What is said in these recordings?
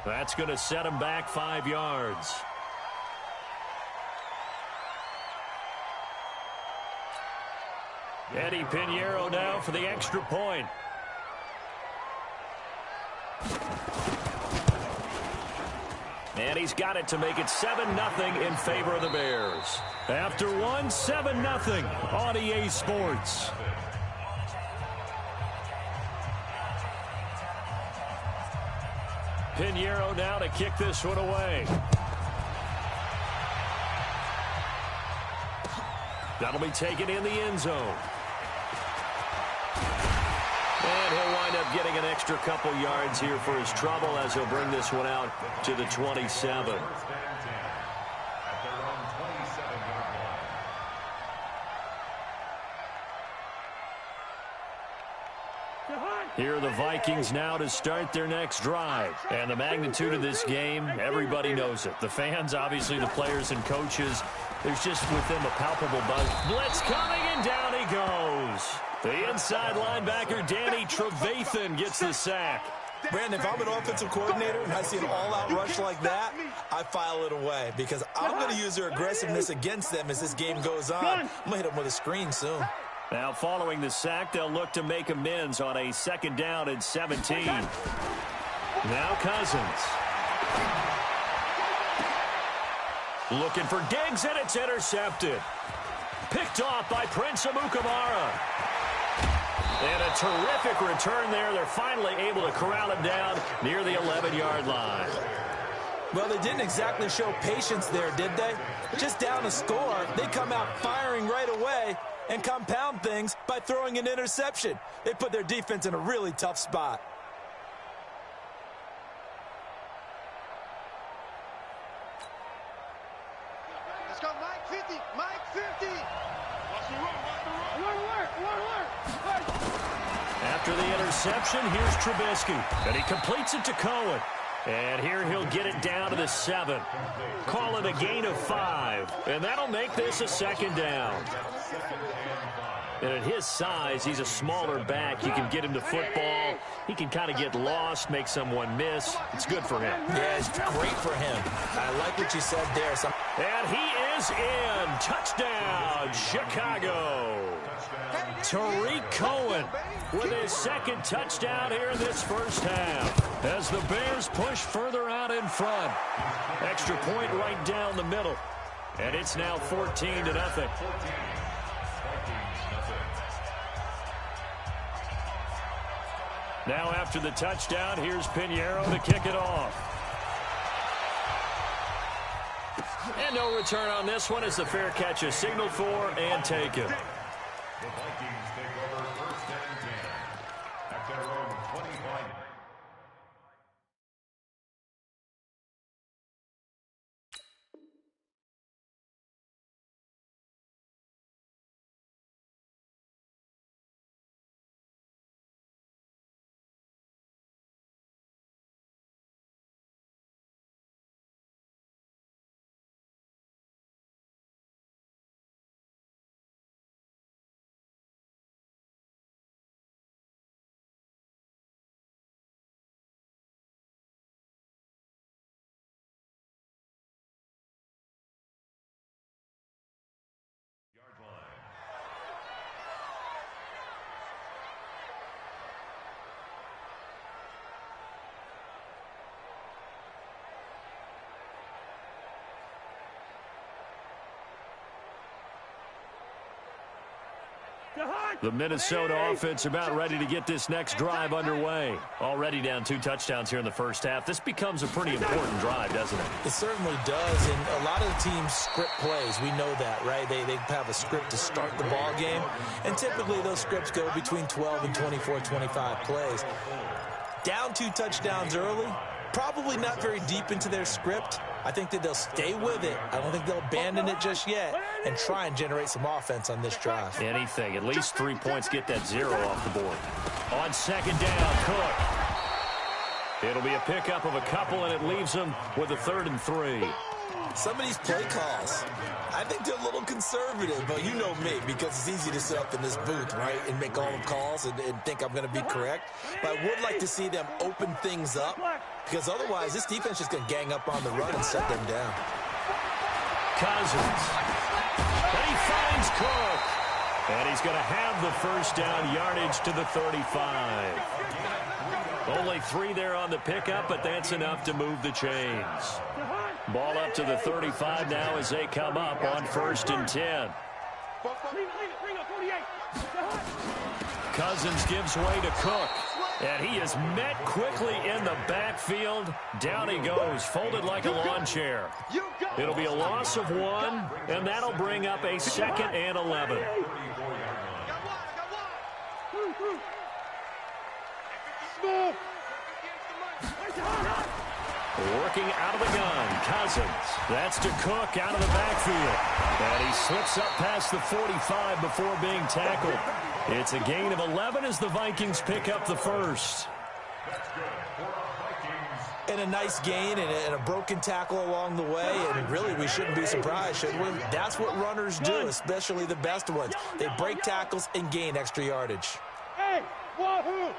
That's going to set him back 5 yards. Eddie Pinheiro now for the extra point. And he's got it to make it 7-0 in favor of the Bears. After one, 7-0 on EA Sports. Pinheiro now to kick this one away. That'll be taken in the end zone. And he'll wind up getting an extra couple yards here for his trouble as he'll bring this one out to the 27. Here are the Vikings now to start their next drive. And the magnitude of this game, everybody knows it. The fans, obviously the players and coaches, there's just with them a palpable buzz. Blitz coming, and down he goes. The inside linebacker, Danny Trevathan, gets the sack. Brandon, if I'm an offensive coordinator and I see an all-out rush like that, I file it away because I'm going to use their aggressiveness against them as this game goes on. I'm going to hit them with a screen soon. Now, following the sack, they'll look to make amends on a 2nd down and 17. Now Cousins. Looking for Diggs, and it's intercepted. Picked off by Prince Amukamara. And a terrific return there. They're finally able to corral him down near the 11-yard line. Well, they didn't exactly show patience there, did they? Just down a score, they come out firing right away and compound things by throwing an interception. They put their defense in a really tough spot. Let's go, Mike 50, Mike 50. After the interception, here's Trubisky. And he completes it to Cohen. And here he'll get it down to the 7. Call it a gain of 5. And that'll make this a 2nd down. And at his size, he's a smaller back. You can get him to football. He can kind of get lost, make someone miss. It's good for him. Yeah, it's great for him. I like what you said there. And he is in. Touchdown, Chicago. Tariq Cohen with his 2nd touchdown here in this first half as the Bears push further out in front. Extra point right down the middle. And it's now 14-0. Now after the touchdown, here's Pinheiro to kick it off. And no return on this one as the fair catch is signaled for and taken. The Vikings take over 1st and 10 at their own 25. The Minnesota offense about ready to get this next drive underway. Already down 2 touchdowns here in the first half. This becomes a pretty important drive, doesn't it? It certainly does, and a lot of the teams script plays. We know that, right? They have a script to start the ball game, and typically those scripts go between 12 and 24, 25 plays. Down 2 touchdowns early, probably not very deep into their script. I think that they'll stay with it. I don't think they'll abandon it just yet and try and generate some offense on this drive. Anything. At least 3 points, get that 0 off the board. On 2nd down, Cook. It'll be a pickup of a couple, and it leaves them with a 3rd and 3. Some of these play calls, I think they're a little conservative, but you know me, because it's easy to sit up in this booth, right, and make all the calls and think I'm going to be correct. But I would like to see them open things up because otherwise this defense is going to gang up on the run and set them down. Cousins. And he finds Cook. And he's going to have the first down, yardage to the 35. Only 3 there on the pickup, but that's enough to move the chains. Ball up to the 35 now as they come up on 1st and 10. Cousins gives way to Cook. And he is met quickly in the backfield. Down he goes, folded like a lawn chair. It'll be a loss of 1, and that'll bring up a 2nd and 11. Working out of the gun, Cousins. That's to Cook out of the backfield. And he slips up past the 45 before being tackled. It's a gain of 11 as the Vikings pick up the first. And a nice gain and a broken tackle along the way. And really, we shouldn't be surprised, should we? That's what runners do, especially the best ones. They break tackles and gain extra yardage. Hey, wahoo!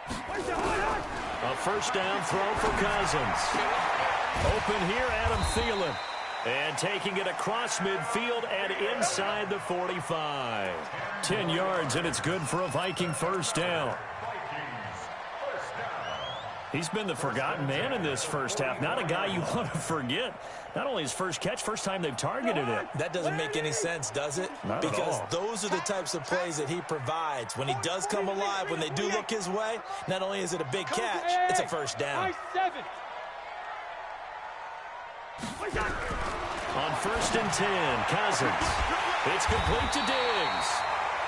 A first down throw for Cousins. Open here, Adam Thielen. And taking it across midfield and inside the 45. 10 yards, and it's good for a Viking first down. He's been the forgotten man in this first half. Not a guy you want to forget. Not only his first catch, first time they've targeted it. That doesn't make any sense, does it? Not at because all. Those are the types of plays that he provides. When he does come alive, when they do look his way, not only is it a big catch, it's a first down. On 1st and 10, Cousins. It's complete to Diggs.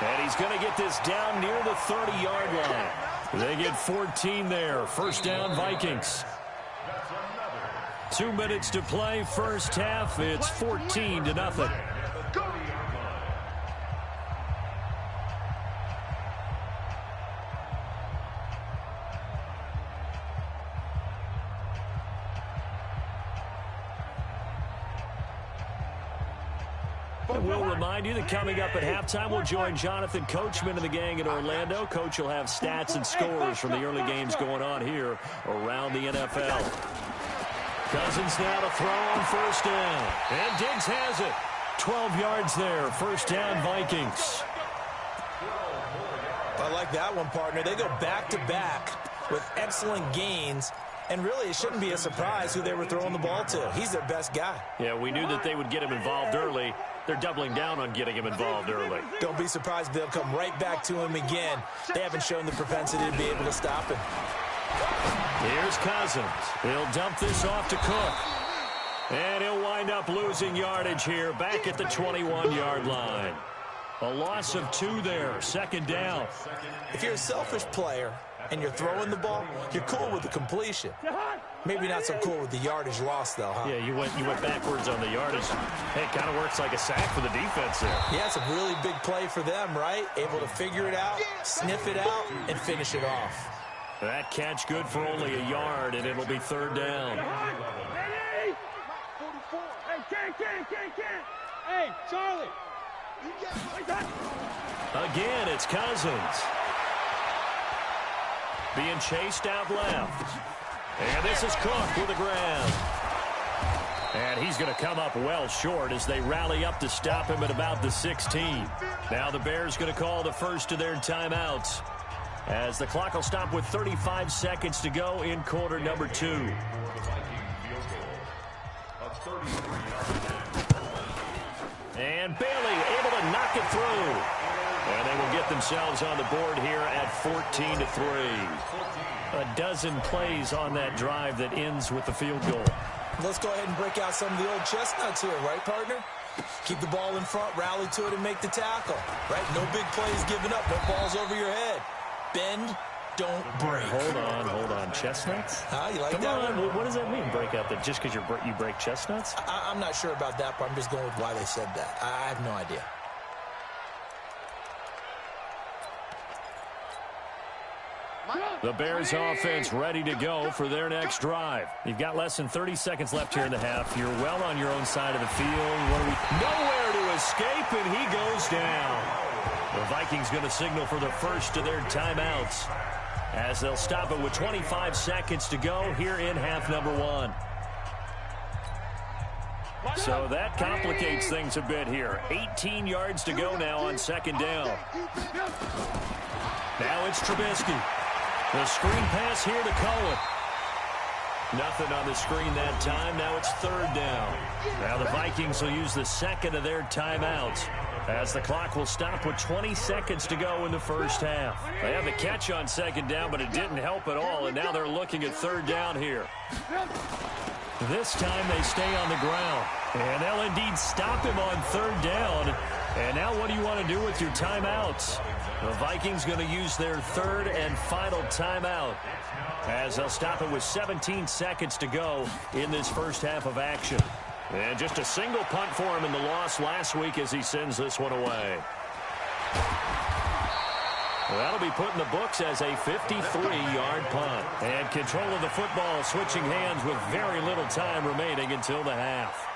And he's going to get this down near the 30-yard line. They get 14 there. First down, Vikings. 2 minutes to play, first half. It's 14-0. And we'll remind you that coming up at halftime, we'll join Jonathan Coachman and the gang in Orlando. Coach will have stats and scores from the early games going on here around the NFL. Cousins now to throw on first down. And Diggs has it. 12 yards there. First down, Vikings. I like that one, partner. They go back-to-back with excellent gains. And really, it shouldn't be a surprise who they were throwing the ball to. He's their best guy. Yeah, we knew that they would get him involved early. They're doubling down on getting him involved early. Don't be surprised they'll come right back to him again. They haven't shown the propensity to be able to stop him. Here's Cousins. He'll dump this off to Cook. And he'll wind up losing yardage here back at the 21-yard line. A loss of 2 there. Second down. If you're a selfish player and you're throwing the ball, you're cool with the completion. Maybe not so cool with the yardage loss, though, huh? Yeah, you went backwards on the yardage. Hey, it kind of works like a sack for the defense there. Yeah, it's a really big play for them, right? Able to figure it out, sniff it out, and finish it off. That catch good for only a yard, and it'll be third down. Hey, Charlie. Again, it's Cousins. Being chased out left. And this is Cook with a grab. And he's going to come up well short as they rally up to stop him at about the 16. Now the Bears going to call the first of their timeouts, as the clock will stop with 35 seconds to go in quarter number 2. And Bailey able to knock it through. And they will get themselves on the board here at 14-3. A dozen plays on that drive that ends with the field goal. Let's go ahead and break out some of the old chestnuts here, right, partner? Keep the ball in front, rally to it, and make the tackle, right? No big plays given up, no balls over your head. Bend, don't break. Hold on. Chestnuts? You like Come that on. one? What does that mean, break out? That just because you break chestnuts? I'm not sure about that, but I'm just going with why they said that. I have no idea. The Bears offense ready to go for their next drive. You've got less than 30 seconds left here in the half. You're well on your own side of the field. Nowhere to escape, and he goes down. The Vikings going to signal for the first of their timeouts as they'll stop it with 25 seconds to go here in half number 1. So that complicates things a bit here. 18 yards to go now on second down. Now it's Trubisky. The screen pass here to Cohen. Nothing on the screen that time. Now it's third down. Now the Vikings will use the second of their timeouts as the clock will stop with 20 seconds to go in the first half. They have the catch on second down, but it didn't help at all, and now they're looking at third down here. This time they stay on the ground, and they'll indeed stop him on third down. And now what do you want to do with your timeouts? The Vikings going to use their third and final timeout as they'll stop it with 17 seconds to go in this first half of action. And just a single punt for him in the loss last week as he sends this one away. Well, that'll be put in the books as a 53-yard punt. And control of the football switching hands with very little time remaining until the half.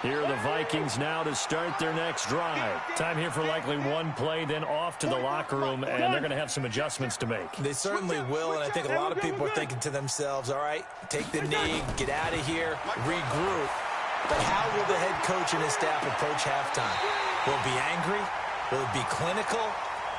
Here are the Vikings now to start their next drive. Time here for likely one play, then off to the locker room, and they're going to have some adjustments to make. They certainly will, and I think a lot of people are thinking to themselves, all right, take the knee, get out of here, regroup. But how will the head coach and his staff approach halftime? Will it be angry? Will it be clinical?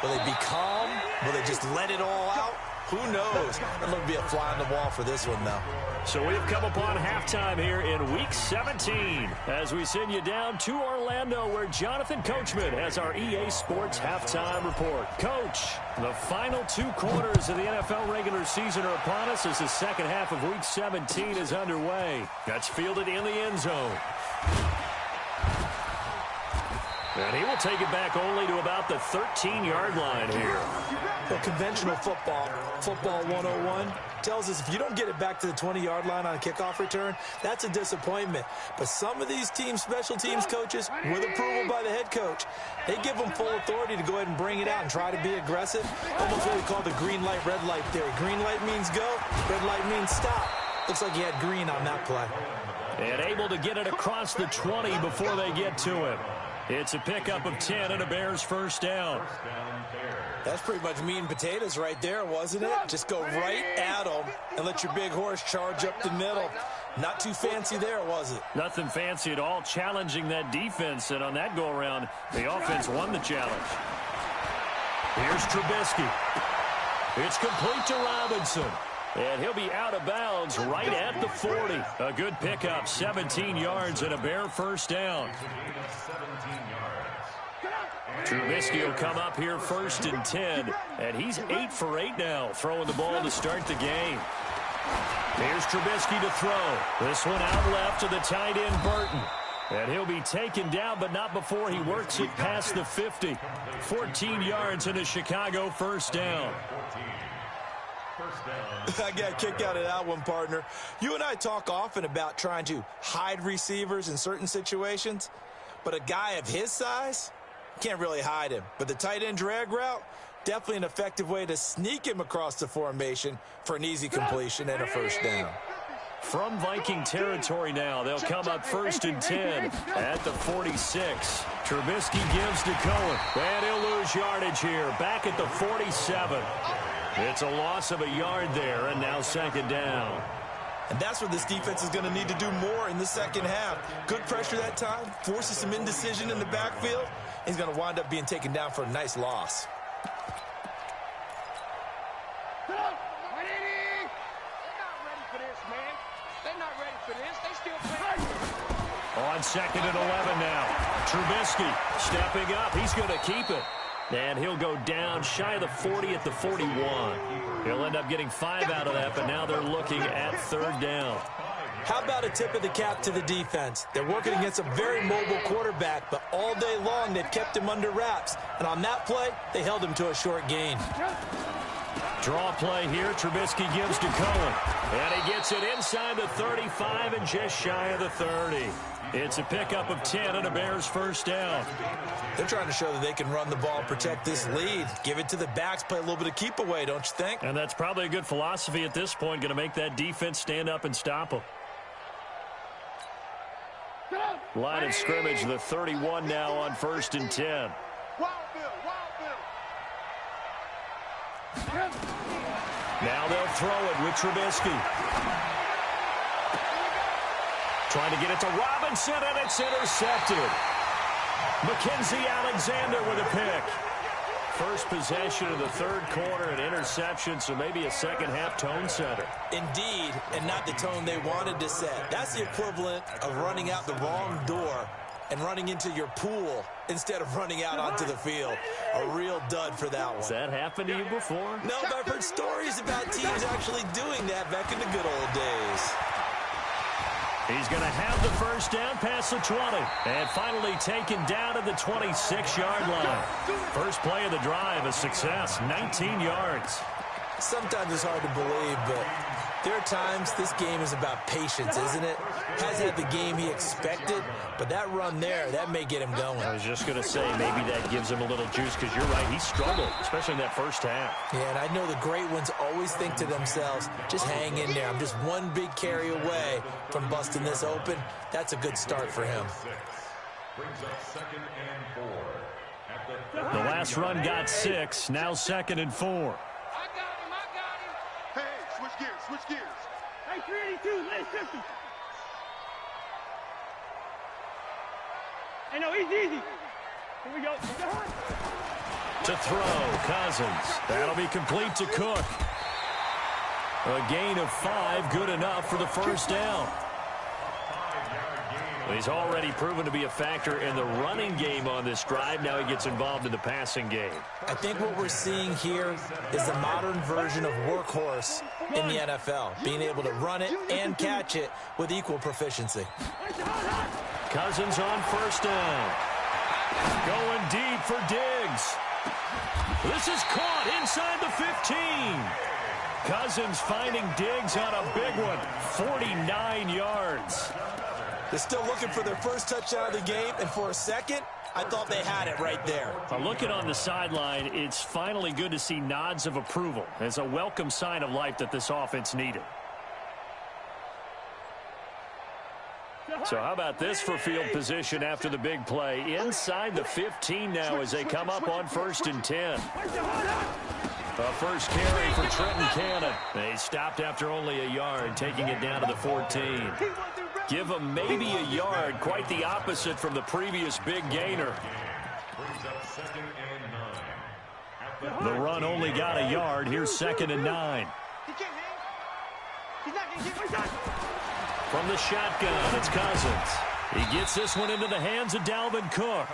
Will they be calm? Will they just let it all out? Who knows? It's going to be a fly on the wall for this one, though. So we've come upon halftime here in Week 17 as we send you down to Orlando where Jonathan Coachman has our EA Sports Halftime Report. Coach, the final 2 quarters of the NFL regular season are upon us as the second half of Week 17 is underway. That's fielded in the end zone. And he will take it back only to about the 13-yard line here. Well, conventional football 101, tells us if you don't get it back to the 20-yard line on a kickoff return, that's a disappointment. But some of these teams, special teams coaches, with approval by the head coach, they give them full authority to go ahead and bring it out and try to be aggressive. Almost what we call the green light, red light theory. Green light means go, red light means stop. Looks like he had green on that play. And able to get it across the 20 before they get to him. It's a pickup of 10 and a Bears first down. That's pretty much meat and potatoes right there, wasn't it? Just go right at them and let your big horse charge up the middle. Not too fancy there, was it? Nothing fancy at all, challenging that defense. And on that go-around, the offense won the challenge. Here's Trubisky. It's complete to Robinson. And he'll be out of bounds right at the 40. A good pickup, 17 yards and a Bear first down. Trubisky will come up here first and 10. And he's 8 for 8 now, throwing the ball to start the game. Here's Trubisky to throw. This one out left to the tight end, Burton. And he'll be taken down, but not before he works it past the 50. 14 yards and a Chicago first down. I got a kick out of that one, partner. You and I talk often about trying to hide receivers in certain situations, but a guy of his size can't really hide him. But the tight end drag route, definitely an effective way to sneak him across the formation for an easy completion and a first down. From Viking territory now, they'll come up first and 10 at the 46. Trubisky gives to Cohen, and he'll lose yardage here, back at the 47. It's a loss of a yard there, and now second down. And that's what this defense is going to need to do more in the second half. Good pressure that time, forces some indecision in the backfield. He's going to wind up being taken down for a nice loss. On second and 11 now. Trubisky stepping up. He's going to keep it. And he'll go down shy of the 40 at the 41. He'll end up getting 5 out of that, but now they're looking at third down. How about a tip of the cap to the defense? They're working against a very mobile quarterback, but all day long they've kept him under wraps. And on that play, they held him to a short gain. Draw play here. Trubisky gives to Cohen. And he gets it inside the 35 and just shy of the 30. It's a pickup of 10 and a Bears first down. They're trying to show that they can run the ball and protect this lead. Give it to the backs, play a little bit of keep away, don't you think? And that's probably a good philosophy at this point, going to make that defense stand up and stop them. Line of scrimmage, the 31 now on first and 10. Now they'll throw it with Trubisky. Trying to get it to Robinson, and it's intercepted. Mackenzie Alexander with a pick. First possession of the third quarter, an interception, so maybe a second-half tone setter. Indeed, and not the tone they wanted to set. That's the equivalent of running out the wrong door and running into your pool instead of running out onto the field. A real dud for that one. Has that happened to you before? No, but I've heard stories about teams actually doing that back in the good old days. He's going to have the first down past the 20. And finally taken down at the 26-yard line. First play of the drive, a success, 19 yards. Sometimes it's hard to believe, but there are times this game is about patience, isn't it? Hasn't had the game he expected, but that run there, that may get him going. I was just going to say maybe that gives him a little juice because you're right, he struggled, especially in that first half. Yeah, and I know the great ones always think to themselves, just hang in there. I'm just one big carry away from busting this open. That's a good start for him. The last run got 6, now 2nd and 4. Switch gears. Hey, 382, late 50. Hey, no, easy. Here we go. To throw, Cousins. That'll be complete to Cook. A gain of 5, good enough for the first down. He's already proven to be a factor in the running game on this drive. Now he gets involved in the passing game. I think what we're seeing here is the modern version of workhorse in the NFL, being able to run it and catch it with equal proficiency. Cousins on first down. Going deep for Diggs. This is caught inside the 15. Cousins finding Diggs on a big one, 49 yards. They're still looking for their first touchdown of the game, and for a second, I thought they had it right there. Looking on the sideline, it's finally good to see nods of approval. It's a welcome sign of life that this offense needed. So how about this for field position after the big play? Inside the 15 now as they come up on 1st and 10. A first carry for Trenton Cannon. They stopped after only a yard, taking it down to the 14. Give him maybe a yard, quite the opposite from the previous big gainer. The run only got a yard. Here's 2nd and 9. From the shotgun, it's Cousins. He gets this one into the hands of Dalvin Cook.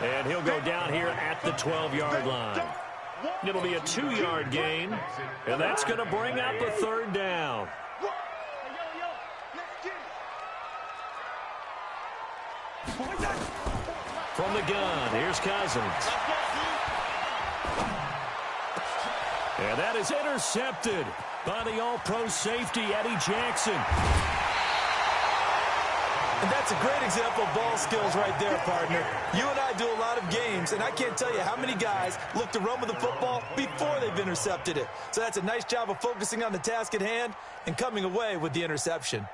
And he'll go down here at the 12-yard line. It'll be a 2-yard gain, and that's going to bring up a 3rd down. From the gun, here's Cousins. And that is intercepted by the all-pro safety, Eddie Jackson. And that's a great example of ball skills right there, partner. You and I do a lot of games, and I can't tell you how many guys look to run with the football before they've intercepted it. So that's a nice job of focusing on the task at hand and coming away with the interception.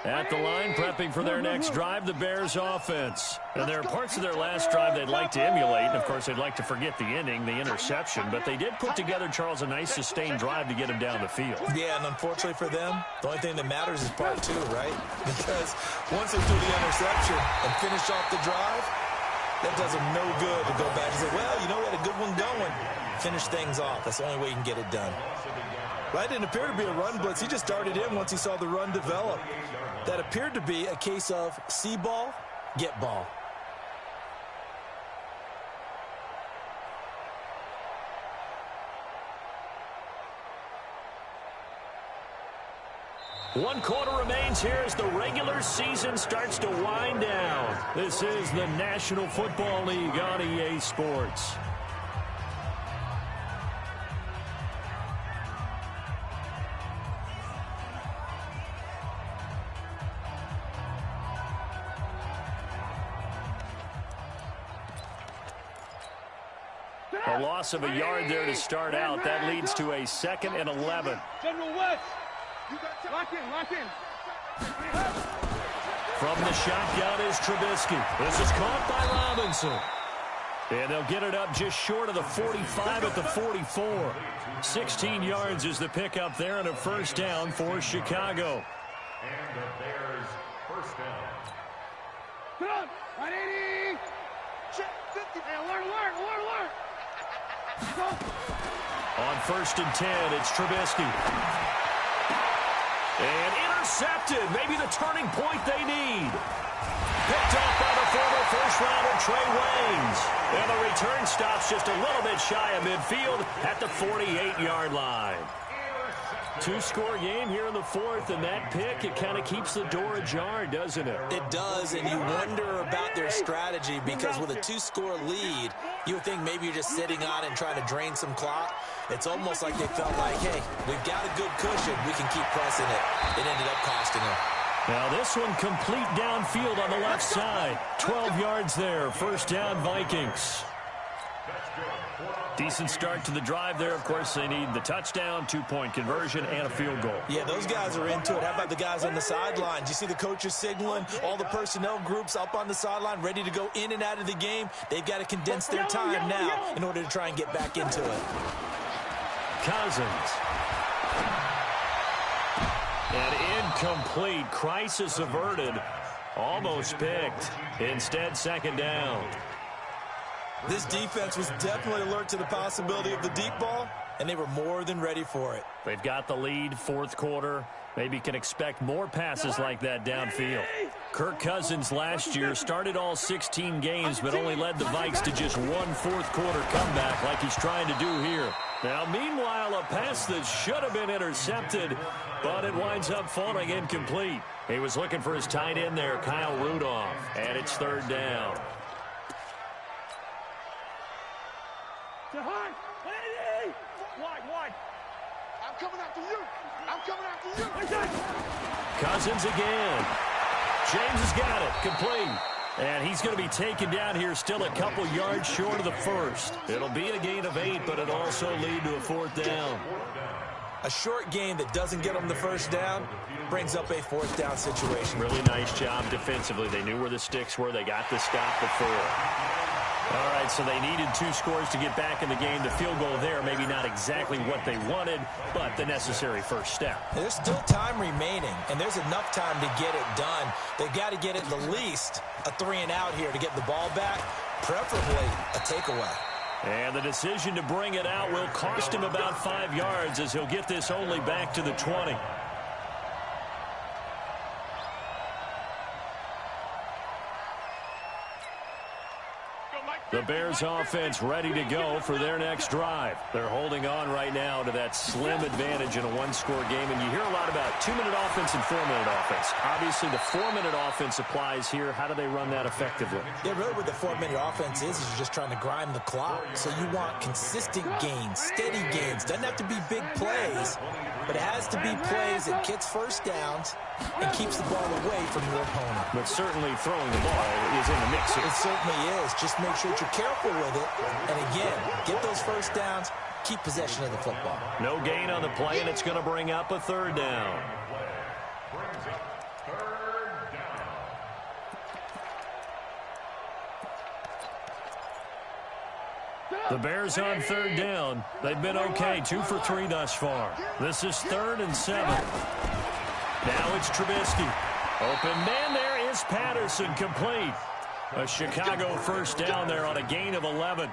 At the line, prepping for their next drive, the Bears offense. And there are parts of their last drive they'd like to emulate. And, of course, they'd like to forget the ending, the interception. But they did put together, Charles, a nice sustained drive to get him down the field. Yeah, and unfortunately for them, the only thing that matters is part 2, right? Because once they do the interception and finish off the drive, that does them no good to go back and say, well, you know, we had a good one going. Finish things off. That's the only way you can get it done. That didn't appear to be a run blitz. He just started in once he saw the run develop. That appeared to be a case of see ball, get ball. One quarter remains here as the regular season starts to wind down. This is the National Football League on EA Sports. A loss of a yard there to start out. That leads to a 2nd and 11. General West, lock in. From the shotgun is Trubisky. This is caught by Robinson. And they'll get it up just short of the 45 at the 44. 16 yards is the pickup there and a first down for Chicago. And the Bears first down. Come on, 180. Check 50. Hey, alert. On 1st and 10, it's Trubisky. And intercepted. Maybe the turning point they need. Picked up by the former first-rounder Trey Waynes. And the return stops just a little bit shy of midfield at the 48-yard line. Two-score game here in the fourth, and that pick, it kind of keeps the door ajar, doesn't it? It does, and you wonder about their strategy because with a two-score lead, you would think maybe you're just sitting on and trying to drain some clock. It's almost like they felt like, hey, we've got a good cushion. We can keep pressing it. It ended up costing them. Now this one complete downfield on the left side. 12 yards there. First down, Vikings. Decent start to the drive there. Of course, they need the touchdown, two-point conversion, and a field goal. Yeah, those guys are into it. How about the guys on the sidelines? You see the coaches signaling, all the personnel groups up on the sideline, ready to go in and out of the game. They've got to condense their time now in order to try and get back into it. Cousins. And incomplete. Crisis averted. Almost picked. Instead, second down. This defense was definitely alert to the possibility of the deep ball, and they were more than ready for it. They've got the lead, fourth quarter. Maybe can expect more passes like that downfield. Kirk Cousins last year started all 16 games, but only led the Vikes to just one fourth-quarter comeback like he's trying to do here. Now, meanwhile, a pass that should have been intercepted, but it winds up falling incomplete. He was looking for his tight end there, Kyle Rudolph, and it's third down. Jahan, 180. Wide. I'm coming after you. Cousins again. James has got it. Complete. And he's going to be taken down here still a couple yards short of the first. It'll be a gain of 8, but it'll also lead to a fourth down. A short gain that doesn't get them the first down brings up a fourth down situation. Really nice job defensively. They knew where the sticks were. They got the stop before. All right, so they needed 2 scores to get back in the game. The field goal there, maybe not exactly what they wanted, but the necessary first step. There's still time remaining, and there's enough time to get it done. They've got to get at the least a 3-and-out here to get the ball back, preferably a takeaway. And the decision to bring it out will cost him about 5 yards as he'll get this only back to the 20. The Bears offense ready to go for their next drive. They're holding on right now to that slim advantage in a one-score game. And you hear a lot about 2-minute offense and 4-minute offense. Obviously, the 4-minute offense applies here. How do they run that effectively? Yeah, really what the 4-minute offense is you're just trying to grind the clock. So you want consistent gains, steady gains. Doesn't have to be big plays, but it has to be plays that gets first downs and keeps the ball away from your opponent. But certainly throwing the ball is in the mix here. It certainly is. Just make sure you're careful with it. And again, get those first downs, keep possession of the football. No gain on the play, and it's going to bring up a third down. The Bears on third down. They've been okay, 2 for 3 thus far. This is 3rd and 7. Now it's Trubisky. Open man there is Patterson, complete. A Chicago first down there on a gain of 11.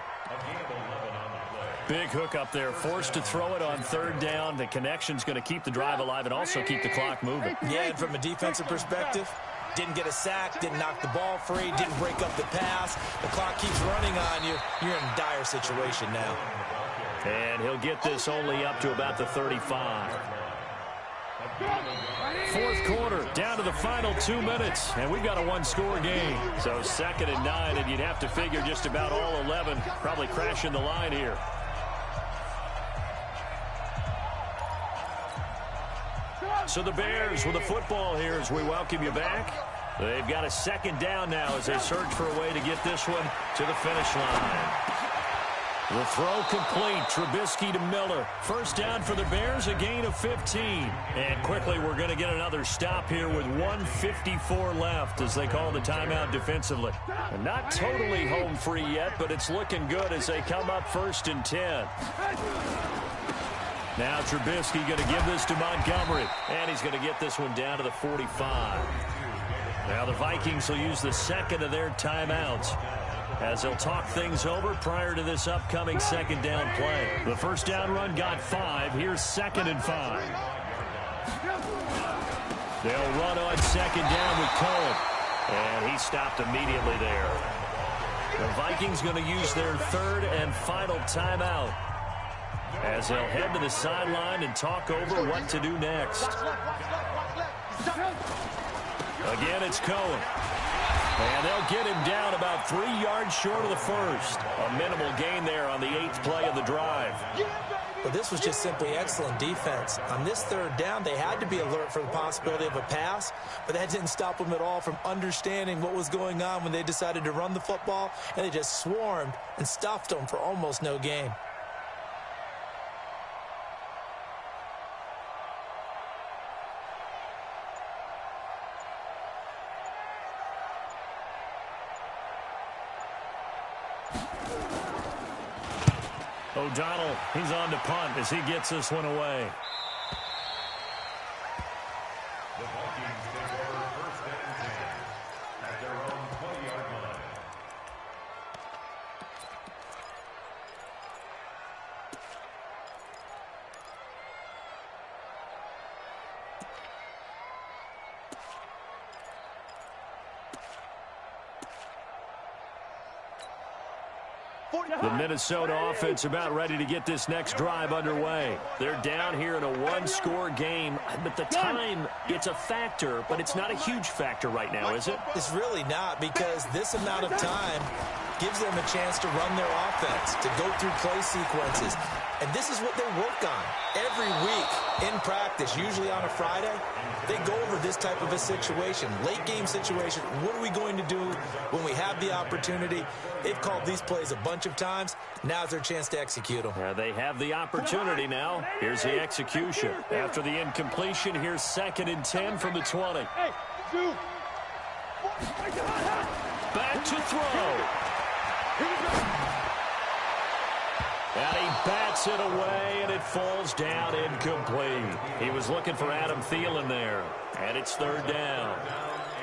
Big hook up there, forced to throw it on third down. The connection's going to keep the drive alive and also keep the clock moving. Yeah, and from a defensive perspective, didn't get a sack, didn't knock the ball free, didn't break up the pass. The clock keeps running on you. You're in a dire situation now. And he'll get this only up to about the 35. Fourth quarter, down to the final 2 minutes, and we've got a one-score game. So 2nd and 9, and you'd have to figure just about all 11 probably crashing the line here. So the Bears with the football here as we welcome you back. They've got a second down now as they search for a way to get this one to the finish line. The throw complete. Trubisky to Miller. First down for the Bears, a gain of 15. And quickly, we're going to get another stop here with 1:54 left as they call the timeout defensively. And not totally home free yet, but it's looking good as they come up 1st and 10. Now Trubisky going to give this to Montgomery. And he's going to get this one down to the 45. Now the Vikings will use the second of their timeouts as they'll talk things over prior to this upcoming second down play. The first down run got 5. Here's 2nd and 5. They'll run on second down with Cohen. And he stopped immediately there. The Vikings going to use their 3rd and final timeout as they'll head to the sideline and talk over what to do next. Again, it's Cohen. And they'll get him down about 3 yards short of the first. A minimal gain there on the 8th play of the drive. Well, this was just simply excellent defense. On this 3rd down, they had to be alert for the possibility of a pass, but that didn't stop them at all from understanding what was going on when they decided to run the football, and they just swarmed and stuffed them for almost no gain. O'Donnell, he's on to punt as he gets this one away. The Vikings take over 1st and 10 at their own 20-yard line. The Minnesota offense about ready to get this next drive underway. They're down here in a 1-score game, but the time, it's a factor, but it's not a huge factor right now, is it? It's really not, because this amount of time gives them a chance to run their offense, to go through play sequences. And this is what they work on every week in practice, usually on a Friday. They go over this type of a situation, late game situation. What are we going to do when we have the opportunity? They've called these plays a bunch of times. Now's their chance to execute them. Yeah, they have the opportunity now. Here's the execution. After the incompletion, here's 2nd and 10 from the 20. Back to throw. And he bats it away, and it falls down incomplete. He was looking for Adam Thielen there, and it's 3rd down.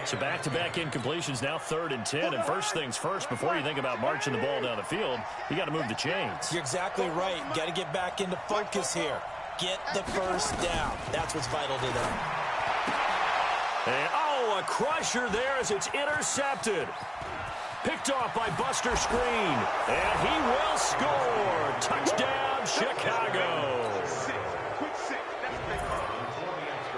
So back-to-back incompletions, now 3rd and 10. And first things first, before you think about marching the ball down the field, you got to move the chains. You're exactly right. Got to get back into focus here. Get the first down. That's what's vital to them. And, a crusher there as it's intercepted. Picked off by Buster Screen. And he will score. Touchdown, Chicago.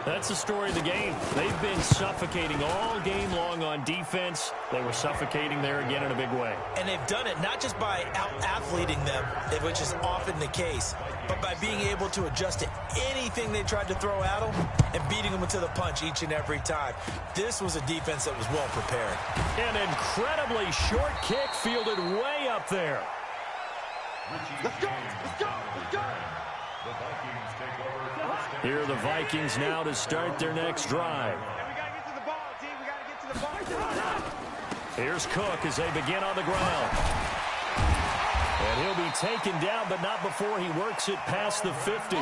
That's the story of the game. They've been suffocating all game long on defense. They were suffocating there again in a big way. And they've done it not just by out-athleting them, which is often the case, but by being able to adjust to anything they tried to throw at them and beating them to the punch each and every time. This was a defense that was well prepared. An incredibly short kick fielded way up there. Let's go! Let's go! Let's go! The Vikings take over 1st and Here are the Vikings now to start their next drive. We gotta get to the ball, T. We gotta get to the ball. Here's Cook as they begin on the ground. And he'll be taken down, but not before he works it past the 50.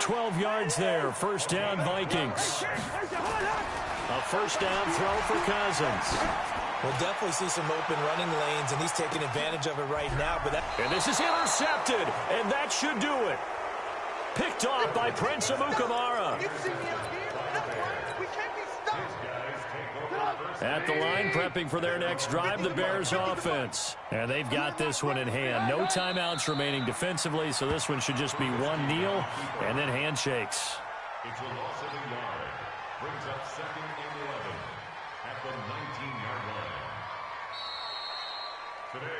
12 yards there. 1st down, Vikings. A 1st down throw for Cousins. We'll definitely see some open running lanes, and he's taking advantage of it right now. And this is intercepted, and that should do it. Picked off by Prince Amukamara. At the line, prepping for their next drive, the Bears offense. And they've got this one in hand. No timeouts remaining defensively, so this one should just be one kneel and then handshakes. It's a loss of a yard. Brings up 2nd and 11 at the 19-yard line. Today,